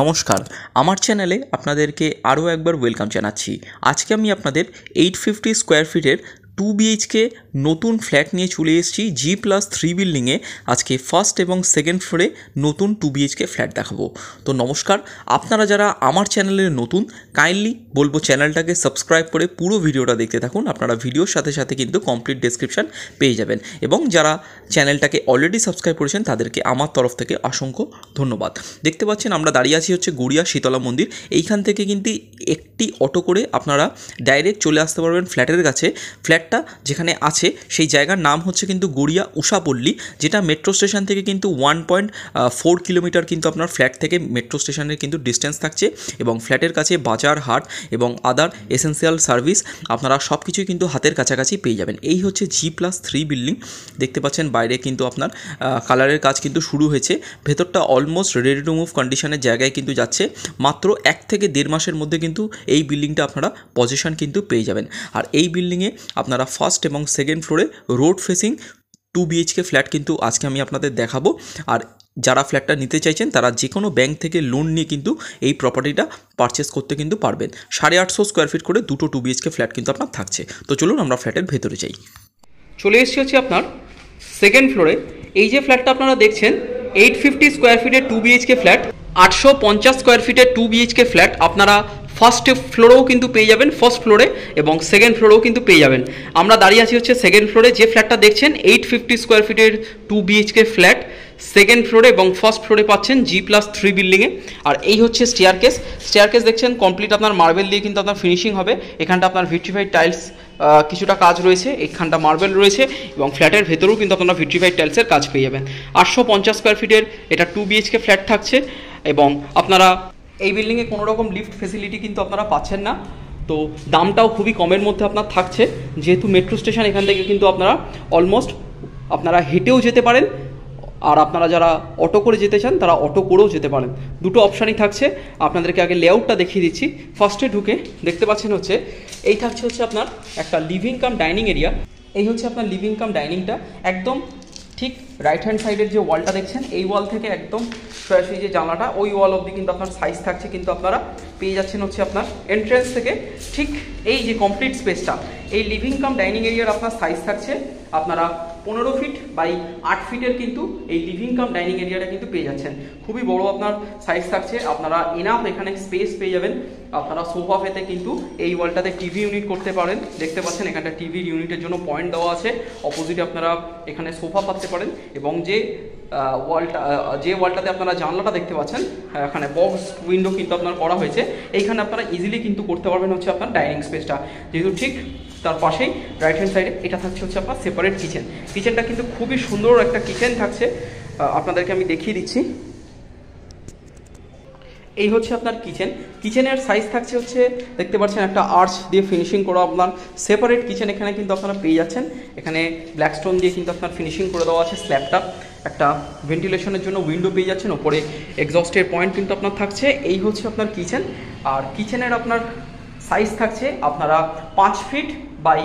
নমস্কার, আমার চ্যানেলে আপনাদেরকে আরও একবার ওয়েলকাম জানাচ্ছি। আজকে আমি আপনাদের 850 স্কোয়ার ফিটের 2 বিএইচকে নতুন ফ্ল্যাট নিয়ে চলে এসেছি G+3 বিল্ডিংয়ে। আজকে ফার্স্ট এবং সেকেন্ড ফ্লোরে নতুন 2 বিএইচকে ফ্ল্যাট দেখাবো। তো নমস্কার, আপনারা যারা আমার চ্যানেলে নতুন, কাইন্ডলি বলবো চ্যানেলটাকে সাবস্ক্রাইব করে পুরো ভিডিওটা দেখতে থাকুন। আপনারা ভিডিওর সাথে সাথে কিন্তু কমপ্লিট ডেসক্রিপশান পেয়ে যাবেন, এবং যারা চ্যানেলটাকে অলরেডি সাবস্ক্রাইব করেছেন তাদেরকে আমার তরফ থেকে অসংখ্য ধন্যবাদ। দেখতে পাচ্ছেন আমরা দাঁড়িয়ে আছি হচ্ছে গড়িয়া শীতলা মন্দির। এইখান থেকে কিন্তু একটি অটো করে আপনারা ডাইরেক্ট চলে আসতে পারবেন ফ্ল্যাটের কাছে। ফ্ল্যাটটা যেখানে আছে সেই জায়গার নাম হচ্ছে কিন্তু গড়িয়া উষাপল্লী, যেটা মেট্রো স্টেশন থেকে কিন্তু 1.4 কিলোমিটার কিন্তু আপনার ফ্ল্যাট থেকে মেট্রো স্টেশনের কিন্তু ডিস্টেন্স থাকছে। এবং ফ্ল্যাটের কাছে বাজার, হাট এবং আদার এসেন্সিয়াল সার্ভিস আপনারা সব কিছুই কিন্তু হাতের কাছাকাছি পেয়ে যাবেন। এই হচ্ছে G+3 বিল্ডিং। দেখতে পাচ্ছেন বাইরে কিন্তু আপনার কালারের কাজ কিন্তু শুরু হয়েছে। ভেতরটা অলমোস্ট রেডি টু মুভ কন্ডিশনের জায়গায় কিন্তু যাচ্ছে। মাত্র 1 থেকে 1.5 মাসের মধ্যে কিন্তু এই বিল্ডিংটা আপনারা পজিশন কিন্তু পেয়ে যাবেন। আর এই বিল্ডিংয়ে আপনারা ফার্স্ট এবং সেকেন্ড ফ্লোরে রোড ফেসিং 2 বিএইচকে ফ্ল্যাট কিন্তু আজকে আমি আপনাদের দেখাবো। আর যারা ফ্ল্যাটটা নিতে চাইছেন তারা যে কোনো ব্যাংক থেকে লোন নিয়ে কিন্তু এই প্রপার্টিটা পারচেস করতে কিন্তু পারবেন। 850 স্কোয়ার ফিট করে দুটো 2 বিএইচকে ফ্ল্যাট কিন্তু আপনার থাকছে। তো চলুন আমরা ফ্ল্যাটের ভেতরে যাই। চলে এসেছি হচ্ছে আপনার সেকেন্ড ফ্লোরে। এই যে ফ্ল্যাটটা আপনারা দেখছেন 850 স্কোয়ার ফিটের 2 বিএইচকে ফ্ল্যাট, 850 স্কোয়ার ফিটের 2 বিএইচকে ফ্ল্যাট আপনারা ফার্স্ট ফ্লোরেও কিন্তু পেয়ে যাবেন, ফার্স্ট ফ্লোরে এবং সেকেন্ড ফ্লোরেও কিন্তু পেয়ে যাবেন। আমরা দাঁড়িয়ে আছি হচ্ছে সেকেন্ড ফ্লোরে। যে ফ্ল্যাটটা দেখছেন 850 স্কোয়ার ফিটের 2 বিএইচকে ফ্ল্যাট সেকেন্ড ফ্লোরে এবং ফার্স্ট ফ্লোরে পাচ্ছেন G+3 বিল্ডিংয়ে। আর এই হচ্ছে স্টেয়ারকেস দেখছেন কমপ্লিট আপনার মার্বেল দিয়ে কিন্তু আপনার ফিনিশিং হবে। এখানটা আপনার ভিট্রিফাইড টাইলস কিছুটা কাজ রয়েছে, এখানটা মার্বেল রয়েছে এবং ফ্ল্যাটের ভেতরেও কিন্তু আপনারা ভিট্রিফাইড টাইলসের কাজ পেয়ে যাবেন। 850 স্কোয়ার ফিটের এটা 2 বিএইচকে ফ্ল্যাট থাকছে এবং আপনারা এই বিল্ডিংয়ে কোনো রকম লিফট ফেসিলিটি কিন্তু আপনারা পাচ্ছেন না। তো দামটাও খুবই কমের মধ্যে আপনার থাকছে, যেহেতু মেট্রো স্টেশন এখান থেকে কিন্তু আপনারা অলমোস্ট আপনারা হেঁটেও যেতে পারেন, আর আপনারা যারা অটো করে যেতে চান তারা অটো করেও যেতে পারেন। দুটো অপশানই থাকছে। আপনাদেরকে আগে লেআউটটা দেখিয়ে দিচ্ছি। ফার্স্টে ঢুকে দেখতে পাচ্ছেন হচ্ছে এই থাকছে হচ্ছে আপনার একটা লিভিং কাম ডাইনিং এরিয়া। এই হচ্ছে আপনার লিভিং কাম ডাইনিংটা। একদম ঠিক রাইট হ্যান্ড সাইডের যে ওয়ালটা দেখছেন, এই ওয়াল থেকে একদম সরাসরি যে জানলাটা ওই ওয়াল অবধি কিন্তু আপনার সাইজ থাকছে, কিন্তু আপনারা পেয়ে যাচ্ছেন হচ্ছে আপনার এন্ট্রেন্স থেকে ঠিক এই যে কমপ্লিট স্পেসটা, এই লিভিং কাম ডাইনিং এরিয়ার আপনার সাইজ থাকছে আপনারা 15 ফিট বাই 8 ফিটের কিন্তু এই লিভিং কাম ডাইনিং এরিয়াটা কিন্তু পেয়ে যাচ্ছেন। খুবই বড় আপনার সাইজ থাকছে। আপনারা এনাফ এখানে স্পেস পেয়ে যাবেন। আপনারা সোফা পেতে কিন্তু এই ওয়ালটাতে টিভি ইউনিট করতে পারেন। দেখতে পাচ্ছেন এখানটা টিভির ইউনিটের জন্য পয়েন্ট দেওয়া আছে। অপোজিটে আপনারা এখানে সোফা পাততে পারেন এবং যে ওয়ালটাতে আপনারা জানলাটা দেখতে পাচ্ছেন, এখানে বক্স উইন্ডো কিন্তু আপনার করা হয়েছে। এইখানে আপনারা ইজিলি কিন্তু করতে পারবেন হচ্ছে আপনার ডাইনিং স্পেসটা, যেহেতু ঠিক তার পাশেই রাইট হ্যান্ড সাইডে এটা থাকছে হচ্ছে আপনার সেপারেট কিচেনটা কিন্তু খুবই সুন্দর একটা কিচেন থাকছে। আপনাদেরকে আমি দেখিয়ে দিচ্ছি। এই হচ্ছে আপনার কিচেনের সাইজ থাকছে হচ্ছে দেখতে পাচ্ছেন একটা আর্চ দিয়ে ফিনিশিং করা আপনার সেপারেট কিচেন এখানে কিন্তু আপনারা পেয়ে যাচ্ছেন। এখানে ব্ল্যাক স্টোন দিয়ে কিন্তু আপনার ফিনিশিং করে দেওয়া আছে স্ল্যাবটা। একটা ভেন্টিলেশনের জন্য উইন্ডো পেয়ে যাচ্ছেন, ওপরে এক্সস্টের পয়েন্ট কিন্তু আপনার থাকছে। এই হচ্ছে আপনার কিচেন। আর কিচেনের আপনার সাইজ থাকছে আপনারা 5 ফিট বাই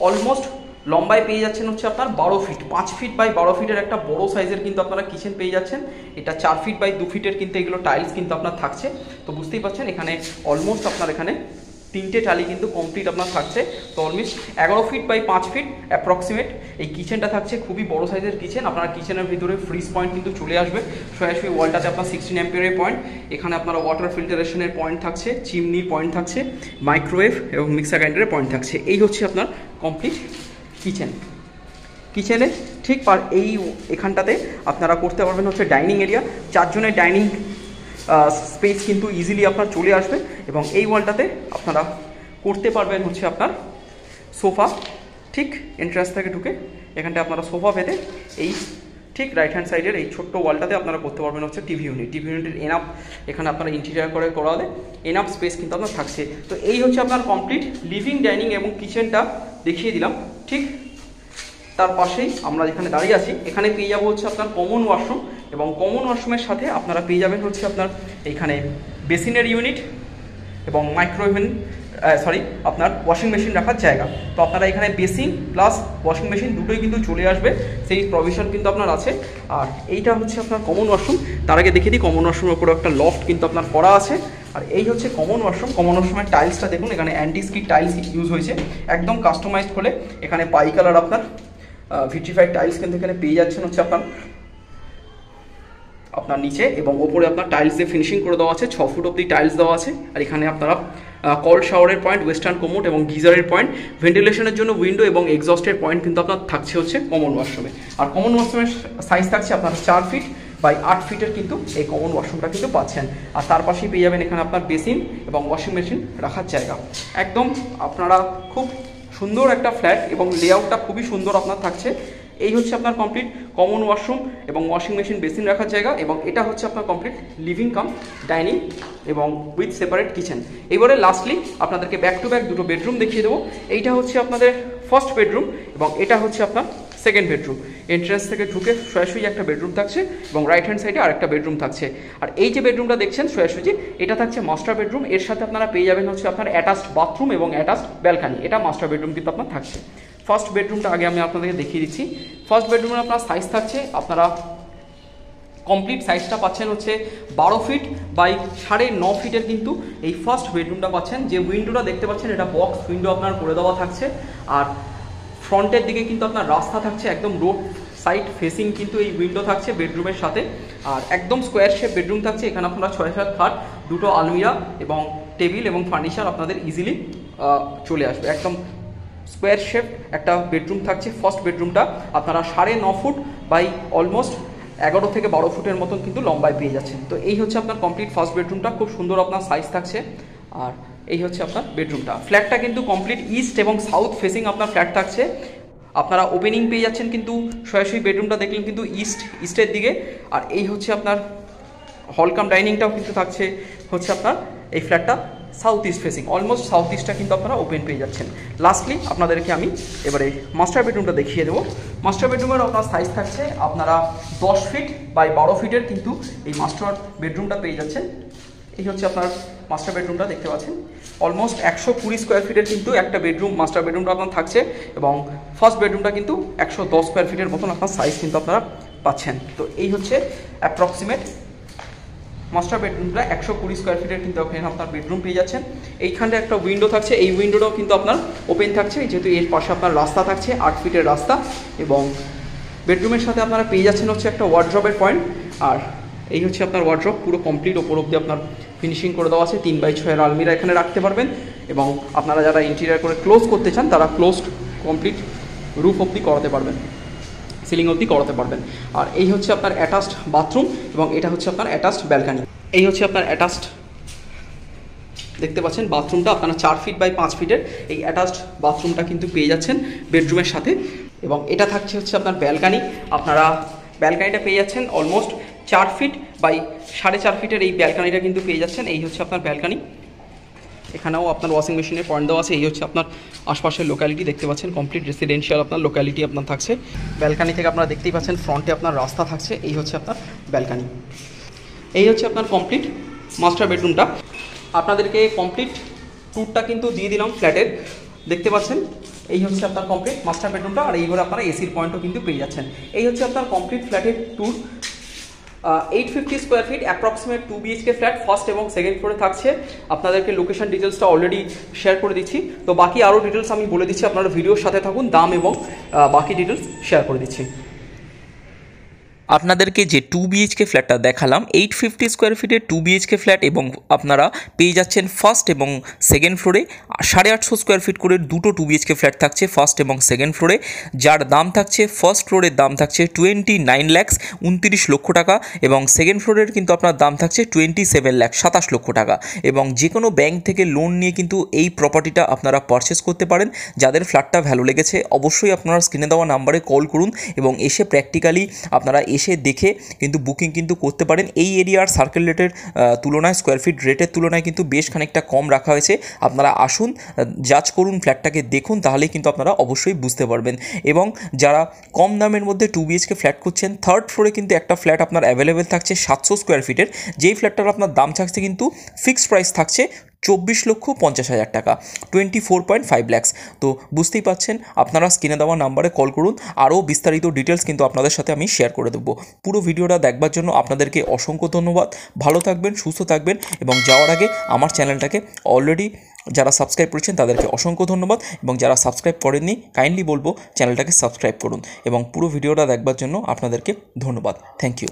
অলমোস্ট লম্বায় পেয়ে যাচ্ছেন হচ্ছে আপনার 12 ফিট। 5 ফিট বাই 12 ফিটের একটা বড় সাইজের কিন্তু আপনারা কিচেন পেয়ে যাচ্ছেন। এটা 4 ফিট বাই 2 ফিটের কিন্তু এগুলো টাইলস কিন্তু আপনার থাকছে। তো বুঝতেই পারছেন এখানে অলমোস্ট আপনার এখানে 3টে টালি কিন্তু কমপ্লিট আপনার থাকছে। তো almost 11 feet by 5 feet approximate এই কিচেনটা থাকছে। খুবই বড় সাইজের কিচেন। আপনার কিচেনের ভিতরে ফ্রিজ পয়েন্ট কিন্তু চলে আসবে সরাসরি ওয়ালটাতে আপনার 16 অ্যাম্পিয়ারের পয়েন্ট। এখানে আপনারা ওয়াটার ফিল্টারেশনের পয়েন্ট থাকছে, চিমনির পয়েন্ট থাকছে, মাইক্রোওয়েভ এবং মিক্সার গ্রাইন্ডারের পয়েন্ট থাকছে। এই হচ্ছে আপনার কমপ্লিট কিচেনে ঠিক এই এখানটাতে আপনারা করতে পারবেন হচ্ছে ডাইনিং এরিয়া। 4 জনের ডাইনিং স্পেস কিন্তু ইজিলি আপনার চলে আসবে এবং এই ওয়ালটাতে আপনারা করতে পারবেন হচ্ছে আপনার সোফা। ঠিক এন্ট্রান্স থেকে ঢুকে এখানটা আপনারা সোফা পেতে এই ঠিক রাইট হ্যান্ড সাইডের এই ছোট্ট ওয়ালটাতে আপনারা করতে পারবেন হচ্ছে টিভি ইউনিটের এনাফ এখানে আপনারা ইন্টেরিয়ার করে করালে এনাফ স্পেস কিন্তু আপনার থাকছে। তো এই হচ্ছে আপনার কমপ্লিট লিভিং ডাইনিং এবং কিচেনটা দেখিয়ে দিলাম। ঠিক তার পাশেই আমরা যেখানে দাঁড়িয়ে আছি এখানে পেয়ে যাবো হচ্ছে আপনার কমন ওয়াশরুম, এবং কমন ওয়াশরুমের সাথে আপনারা পেয়ে যাবেন হচ্ছে আপনার এইখানে বেসিনের ইউনিট এবং মাইক্রোওভেন আপনার ওয়াশিং মেশিন রাখার জায়গা। তো আপনারা এখানে বেসিন প্লাস ওয়াশিং মেশিন দুটোই কিন্তু চলে আসবে, সেই প্রভিশন কিন্তু আপনার আছে। আর এইটা হচ্ছে আপনার কমন ওয়াশরুম। তার আগে দেখিয়ে দিই, কমন ওয়াশরুমের উপরে একটা লফট কিন্তু আপনার করা আছে। আর এই হচ্ছে কমন ওয়াশরুম। কমন ওয়াশরুমের টাইলসটা দেখুন, এখানে অ্যান্টি স্কিড টাইলস ইউজ হয়েছে, একদম কাস্টমাইজড হলে এখানে পাই কালার আপনার ভিট্রিফাইড টাইলস কিন্তু এখানে পেয়ে যাচ্ছেন হচ্ছে আপনার নিচে, এবং ওপরে আপনার টাইলস দিয়ে ফিনিশিং করে দেওয়া আছে, 6 ফুট অব্দি টাইলস দেওয়া আছে। আর এখানে আপনারা কল শাওয়ারের পয়েন্ট, ওয়েস্টার্ন কোমোড এবং গিজারের পয়েন্ট, ভেন্টিলেশনের জন্য উইন্ডো এবং এক্সস্টের পয়েন্ট কিন্তু আপনার থাকছে হচ্ছে কমন ওয়াশরুমে। আর কমন ওয়াশরুমের সাইজ থাকছে আপনার 4 ফিট বাই 8 ফিটের কিন্তু এই কমন ওয়াশরুমটা কিন্তু পাচ্ছেন। আর তার পাশেই পেয়ে যাবেন এখানে আপনার বেসিন এবং ওয়াশিং মেশিন রাখার জায়গা। একদম আপনারা খুব সুন্দর একটা ফ্ল্যাট, এবং লেআউটটা খুবই সুন্দর আপনার থাকছে। এই হচ্ছে আপনার কমপ্লিট কমন ওয়াশরুম এবং ওয়াশিং মেশিন, বেসিন রাখার জায়গা, এবং এটা হচ্ছে আপনার কমপ্লিট লিভিং কাম ডাইনিং এবং উইথ সেপারেট কিচেন। এবারে লাস্টলি আপনাদেরকে ব্যাক টু ব্যাক দুটো বেডরুম দেখিয়ে দেবো। এইটা হচ্ছে আপনাদের ফার্স্ট বেডরুম এবং এটা হচ্ছে আপনার সেকেন্ড বেডরুম। এন্ট্রান্স থেকে ঢুকে সোজাসুজি একটা বেডরুম থাকছে এবং রাইট হ্যান্ড সাইডে আরেকটা বেডরুম থাকছে। আর এই যে বেডরুমটা দেখছেন সোজাসুজি, এটা থাকছে মাস্টার বেডরুম। এর সাথে আপনারা পেয়ে যাবেন হচ্ছে আপনার অ্যাটাচড বাথরুম এবং অ্যাটাচড ব্যালকানি। এটা মাস্টার বেডরুম কিন্তু আপনার থাকছে। ফার্স্ট বেডরুমটা আগে আমি আপনাদেরকে দেখিয়ে দিচ্ছি। ফার্স্ট বেডরুমের আপনার সাইজ থাকছে, আপনারা কমপ্লিট সাইজটা পাচ্ছেন হচ্ছে 12 ফিট বাই 9.5 ফিটের কিন্তু এই ফার্স্ট বেডরুমটা পাচ্ছেন। যে উইন্ডোটা দেখতে পাচ্ছেন এটা বক্স উইন্ডো আপনার করে দেওয়া থাকছে। আর ফ্রন্টের দিকে কিন্তু আপনার রাস্তা থাকছে, একদম রোড সাইড ফেসিং কিন্তু এই উইন্ডো থাকছে বেডরুমের সাথে। আর একদম স্কোয়ার শেপ বেডরুম থাকছে। এখানে আপনারা 6-7 খাট, দুটো আলমিরা এবং টেবিল এবং ফার্নিচার আপনাদের ইজিলি চলে আসবে। একদম স্কোয়ার শেপ একটা বেডরুম থাকছে ফার্স্ট বেডরুমটা। আপনারা 9.5 ফুট বাই অলমোস্ট 11 থেকে 12 ফুটের মতন কিন্তু লম্বায় পেয়ে যাচ্ছেন। তো এই হচ্ছে আপনার কমপ্লিট ফার্স্ট বেডরুমটা, খুব সুন্দর আপনার সাইজ থাকছে। আর এই হচ্ছে আপনার বেডরুমটা। ফ্ল্যাটটা কিন্তু কমপ্লিট ইস্ট এবং সাউথ ফেসিং আপনার ফ্ল্যাট থাকছে। আপনারা ওপেনিং পেয়ে যাচ্ছেন কিন্তু সরাসরি বেডরুমটা দেখলেন কিন্তু ইস্টের দিকে। আর এই হচ্ছে আপনার হলকাম ডাইনিংটাও কিন্তু থাকছে হচ্ছে আপনার এই ফ্ল্যাটটা south east facing, almost south ইস্টটা কিন্তু আপনারা ওপেন পেয়ে যাচ্ছেন। লাস্টলি আপনাদেরকে আমি এবারে মাস্টার বেডরুমটা দেখিয়ে দেবো। মাস্টার বেডরুমের আপনার সাইজ থাকছে আপনারা 10 ফিট বাই 12 ফিটের কিন্তু এই মাস্টার বেডরুমটা পেয়ে যাচ্ছেন। এই হচ্ছে আপনার মাস্টার বেডরুমটা দেখতে পাচ্ছেন। অলমোস্ট 120 স্কোয়ার ফিটের কিন্তু একটা বেডরুম মাস্টার বেডরুমটা আপনার থাকছে, এবং ফার্স্ট বেডরুমটা কিন্তু 110 স্কোয়ার ফিটের মতন আপনার সাইজ কিন্তু আপনারা পাচ্ছেন। তো এই হচ্ছে অ্যাপ্রক্সিমেট মাস্টার বেডরুমটা 120 স্কোয়ার ফিটের কিন্তু ওখানে আপনার বেডরুম পেয়ে যাচ্ছেন। এইখানটা একটা উইন্ডো থাকছে, এই উইন্ডোটাও কিন্তু আপনার ওপেন থাকছে, যেহেতু এর পাশে আপনার রাস্তা থাকছে 8 ফিটের রাস্তা। এবং বেডরুমের সাথে আপনারা পেয়ে যাচ্ছেন হচ্ছে একটা ওয়ার্ড্রপের পয়েন্ট। আর এই হচ্ছে আপনার ওয়ার্ড্রপ, পুরো কমপ্লিট ওপর অব্দি আপনার ফিনিশিং করে দেওয়া আছে। 3x6 আলমিরা এখানে রাখতে পারবেন, এবং আপনারা যারা ইন্টেরিয়ার করে ক্লোজ করতে চান তারা ক্লোজড কমপ্লিট রুফ অব্দি করাতে পারবেন, সিলিং অবধি করাতে পারবেন। আর এই হচ্ছে আপনার অ্যাটাচড বাথরুম, এবং এটা হচ্ছে আপনার অ্যাটাচড ব্যালকানি। এই হচ্ছে আপনার অ্যাটাচড, দেখতে পাচ্ছেন বাথরুমটা আপনারা 4 ফিট বাই 5 ফিটের এই অ্যাটাচড বাথরুমটা কিন্তু পেয়ে যাচ্ছেন বেডরুমের সাথে। এবং এটা থাকছে হচ্ছে আপনার ব্যালকানি। আপনারা ব্যালকানিটা পেয়ে যাচ্ছেন অলমোস্ট 4 ফিট বাই 4.5 ফিটের এই ব্যালকানিটা কিন্তু পেয়ে যাচ্ছেন। এই হচ্ছে আপনার ব্যালকানি। এখানেও আপনার ওয়াশিং মেশিনের পয়েন্ট দেওয়া আছে। এই হচ্ছে আপনার আশপাশের লোকালিটি দেখতে পাচ্ছেন, কমপ্লিট রেসিডেন্সিয়াল আপনার লোকালিটি আপনার থাকছে। ব্যালকানি থেকে আপনারা দেখতেই পাচ্ছেন ফ্রন্টে আপনার রাস্তা থাকছে। এই হচ্ছে আপনার ব্যালকানি। এই হচ্ছে আপনার কমপ্লিট মাস্টার বেডরুমটা। আপনাদেরকে কমপ্লিট ট্যুরটা কিন্তু দিয়ে দিলাম ফ্ল্যাটের, দেখতে পাচ্ছেন। এই হচ্ছে আপনার কমপ্লিট মাস্টার বেডরুমটা। আর এইভাবে আপনারা এসির পয়েন্টও কিন্তু পেয়ে যাচ্ছেন। এই হচ্ছে আপনার কমপ্লিট ফ্ল্যাটের tour. 850 square feet approximate 2 BHK flat first এবং সেকেন্ড ফ্লোরে থাকছে। আপনাদেরকে লোকেশন ডিটেলসটা অলরেডি শেয়ার করে দিচ্ছি। তো বাকি আরও ডিটেলস আমি বলে দিচ্ছি, আপনারা ভিডিওর সাথে থাকুন, দাম এবং বাকি ডিটেলস শেয়ার করে দিচ্ছি। আপনাদেরকে যে 2 BHK ফ্ল্যাটটা দেখালাম 850 স্কোয়ার ফিটের 2 BHK ফ্ল্যাট, এবং আপনারা পেয়ে যাচ্ছেন ফার্স্ট এবং সেকেন্ড ফ্লোরে 850 স্কোয়ার ফিট করে দুটো 2 BHK ফ্ল্যাট থাকছে ফার্স্ট এবং সেকেন্ড ফ্লোরে, যার দাম থাকছে ফার্স্ট ফ্লোরের দাম থাকছে 29 লাখ 29 লক্ষ টাকা, এবং সেকেন্ড ফ্লোরের কিন্তু আপনার দাম থাকছে 27 লাখ 27 লক্ষ টাকা। এবং যে কোনো ব্যাংক থেকে লোন নিয়ে কিন্তু এই প্রপার্টিটা আপনারা পারচেস করতে পারেন। যাদের ফ্ল্যাটটা ভালো লেগেছে অবশ্যই আপনারা স্ক্রিনে দেওয়া নাম্বারে কল করুন, এবং এসে প্র্যাকটিক্যালি আপনারা এসে দেখে কিন্তু বুকিং কিন্তু করতে পারেন। এই এরিয়ার সার্কেল রেটের তুলনায় স্কোয়ার ফিট রেটের তুলনায় কিন্তু বেশ খানিকটা কম রাখা হয়েছে। আপনারা আসুন, জাজ করুন, ফ্ল্যাটটাকে দেখুন, তাহলেই কিন্তু আপনারা অবশ্যই বুঝতে পারবেন। এবং যারা কম দামের মধ্যে 2 BHK ফ্ল্যাট করছেন, থার্ড ফ্লোরে কিন্তু একটা ফ্ল্যাট আপনার অ্যাভেলেবেল থাকছে 700 স্কোয়ার ফিটের, যেই ফ্ল্যাটটার আপনার দাম থাকছে কিন্তু ফিক্সড প্রাইস থাকছে 24,50,000 টাকা, 24.5 lakhs। তো বুঝতেই পাচ্ছেন, আপনারা স্ক্রিনে দেওয়া নাম্বারে কল করুন, আরও বিস্তারিত ডিটেলস কিন্তু আপনাদের সাথে আমি শেয়ার করে দেবো। পুরো ভিডিওটা দেখবার জন্য আপনাদেরকে অসংখ্য ধন্যবাদ। ভালো থাকবেন, সুস্থ থাকবেন, এবং যাওয়ার আগে আমার চ্যানেলটাকে অলরেডি যারা সাবস্ক্রাইব করেছেন তাদেরকে অসংখ্য ধন্যবাদ, এবং যারা সাবস্ক্রাইব করেননি কাইন্ডলি বলবো চ্যানেলটাকে সাবস্ক্রাইব করুন, এবং পুরো ভিডিওটা দেখবার জন্য আপনাদেরকে ধন্যবাদ। Thank you.